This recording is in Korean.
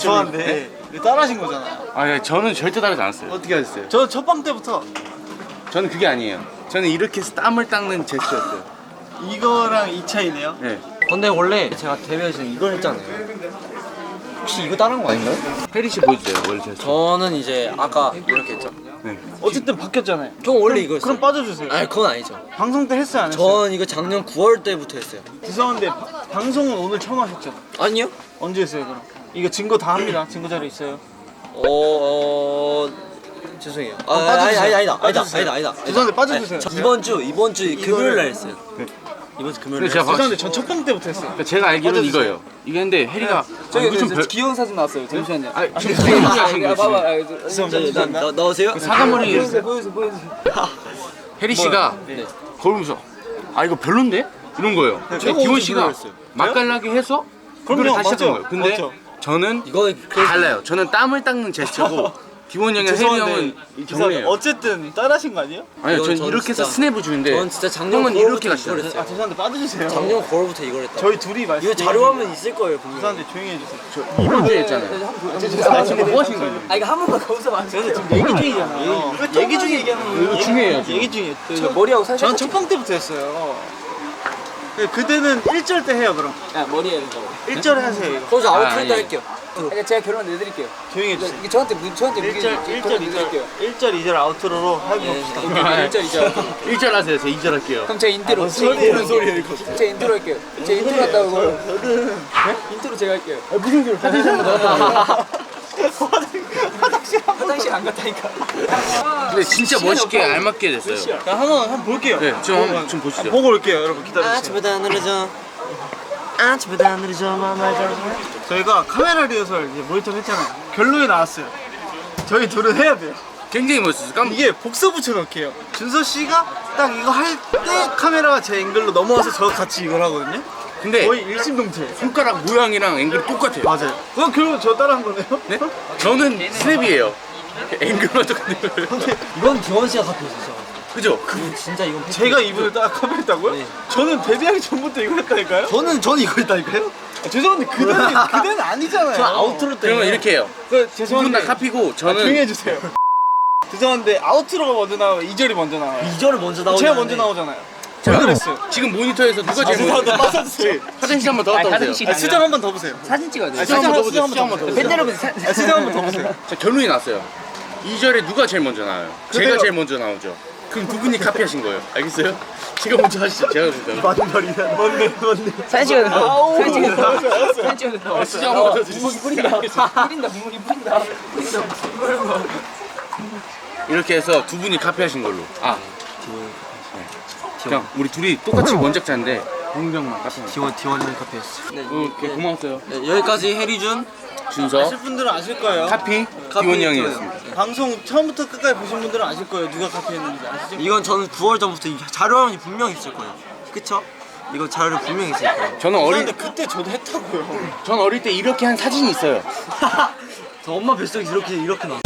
죄송한데 이거 따라하신 거잖아요. 아니 저는 절대 따르지 않았어요. 어떻게 하셨어요? 저 첫 방 때부터 저는 그게 아니에요. 저는 이렇게 해서 땀을 닦는 제스처였어요. 이거랑 이 차이네요. 네. 근데 원래 제가 데뷔해서 이걸 했잖아요. 혹시 이거 따라한 거 아닌가요? 혜리 씨 보여주세요. 원래 제스처. 저는 이제 아까 이렇게 했죠. 네. 어쨌든 바뀌었잖아요. 저 원래 그럼- 이거 했어요. 그럼 빠져주세요. 아니 그건 아니죠. 방송 때 했어요 안 했어요? 전 이거 작년 9월 때부터 했어요. 죄송한데 방송은 오늘 처음 하셨죠? 아니요? 언제 했어요 그럼? 이거 증거 다 합니다. 증거 자료 있어요. 죄송해요. 빠져주세요. 아니다. 빠져주세요. 죄송한데 빠져주세요. 저 이번 주 금요일 날 했어요. 네. 이번 주 금요일 근데 날. 제가 죄송한데 전 첫 방 때부터 했어요. 그러니까 제가 알기로는 빠져주세요. 이거예요. 이게 근데 혜리가 저기 좀 별... 귀여운 사진 나왔어요. 잠시만요. 아 지금 무슨 얘기 하시는 거예요? 봐봐. 죄송합니다. 넣으세요? 사과머리 보여주세요. 혜리 씨가 네. 거울 보면서 아 이거 별론데? 이런 거예요. 제가 기원 어떻게 씨가 그랬어요? 맛깔나게 해서 그럼요, 그걸 다시 맞죠? 했던 거예요. 근데 맞죠? 저는 이거 달라요. 저는 땀을 닦는 제스처고 기원 형이랑 혜리 형은 죄송한데 경례예요. 어쨌든 따라하신 거 아니에요? 아니요, 이건 전 전 이렇게 해서 진짜- 스냅을 주는데 전 진짜 작년 형은 9월부터 이렇게 이걸 가시잖아요. 했어요. 아 죄송한데 빠져주세요. 작년 9월부터 이걸 했다. 저희 둘이 말씀. 이거 자료화면 있을 거예요 분명. 죄송한데 조용히 해주세요. 이번 주에 했잖아요. 아 지금 뭐 하신 거예요? 아 이거 한 번만 거기서 만 저는 지금 얘기 중이잖아요. 얘기 중에 얘기하는 거예요. 이거 중요해요, 지금. 얘기 중이에요. 저 머리하고 살짝. 전 첫 방 때부터 했어요. 그때는 1절 때 해요 그럼. 야 머리에 이런 거. 1절 하세요 이거. 거기서 아, 아웃풀도 예. 할게요. 그러니까 제가 결혼 내드릴게요. 조용히 해주세요. 이게 저한테 1절, 2절 아우트로로 하고 봅시다. 1절 2절. 1절 하세요. 제 2절 할게요. 그럼 제 인트로. 뭔 소리예요? 무슨 소리예요, 이거? 제 인트로 할게요. 제 인트로 한다고. 저는 인트로 제가 할게요. 무슨 소리? 화장실 한번 나가요. 화장실 안 갔다니까. 근데 진짜 멋있게 알맞게 됐어요. 한번 볼게요. 네, 지금 좀 보시죠. 보고 올게요, 여러분 기다려주세요. 아침보다 느려져. 아침보다 느려져 마마자. 저희가 카메라 리허설 이제 모니터 했잖아요. 결론이 나왔어요. 저희 둘은 해야 돼요. 굉장히 멋있어요. 이게 복서 붙여넣기예요. 준서 씨가 딱 이거 할 때 카메라가 제 앵글로 넘어와서 저 같이 이걸 하거든요. 근데 거의 일심동체. 손가락 모양이랑 앵글이 똑같아요. 맞아요. 그럼 결국 저 따라한 거네요? 네? 저는 스냅이에요. 앵글만 똑같은 거예요. 이건 기원 씨가 카피했어. 그죠? 진짜 이건 팩트. 제가 이분을 딱 카메라했다고요? 네. 저는 데뷔하기 전부터 이거 했다니까요? 저는 이거 했다니까요? 죄송한데 그대는 아니잖아요. 저 아우트로 때. 그러면 이렇게 해요. 그 두 분 죄송한데 다 카피고 조용히 저는 해주세요. 죄송한데 아우트로가 먼저 나와요. 2절이 먼저 나와요. 2절을 먼저 나오고. 제가 먼저 나오잖아요. 제가 왜 그랬어요? 지금 모니터에서 누가 제일 죄송한데 먼저 빠져주세요. 화장실 한번 더 갔다 오세요. 화장실. 수정 한 번 더 보세요. 사진 찍어야 돼. 수정 한번 더 보세요. 수정 한번 더 보세요. 팬 여러분 수정 한 번 더 보세요. 자, 결론이 났어요. 2절에 누가 제일 먼저 나와요? 제가 제일 먼저 나오죠. 그럼 두 분이 카피하신 거예요. 알겠어요? 제가 먼저 하시죠. 제가 먼저. 맞는 말이다. 뭔데. 사진 찍어야 된다. 사진 찍어야 된다. 알았어요. 사진 찍어야 된다. 수정 한번 더 주세요. 뿌린다. 부모님 뿌린다. 이렇게 해서 두 분이 카피하신 걸로. 아. 그냥 우리 둘이 똑같이 원작자인데 홍정만 카피. 디원이 카피했어. 오케이, 고마웠어요. 네, 여기까지 해리준. 준서 아실 분들은 아실 거예요. 카피 기원이 형이었습니다. 방송 처음부터 끝까지 보신 분들은 아실 거예요. 누가 카피했는지 아시죠? 이건 저는 9월 전부터 자료화면이 분명히 있을 거예요. 그쵸? 이거 자료 분명히 있을 거예요. 저는 죄송한데 그때 저도 했다고요. 전 어릴 때 이렇게 한 사진이 있어요. 저 엄마 뱃속에 이렇게 나.